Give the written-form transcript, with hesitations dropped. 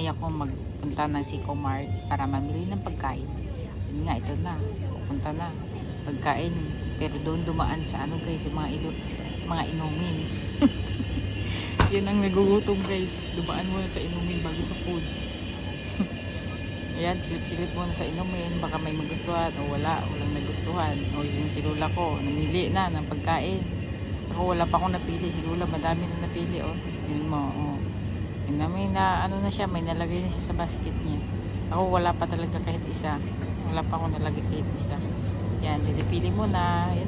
Inaya ko magpunta ng Seco Mart para mamili ng pagkain. Yun nga, ito na. Pupunta na. Pagkain. Pero doon dumaan sa ano guys, sa mga inumin. Yan ang nagugutom guys. Dumaan muna sa inumin bago sa foods. Ayan, silip-silip muna sa inumin. Baka may magustuhan o walang nagustuhan. O yung si Lola ko, namili na ng pagkain. Ako wala pa akong napili. Si Lola madami na napili. Oh. Yun mo. Oh. Yun na, may na, ano na siya, may nalagay na siya sa basket niya. Ako wala pa talaga kahit isa. Wala pa akong nalagay kahit isa. Yan, pili mo na. Yan.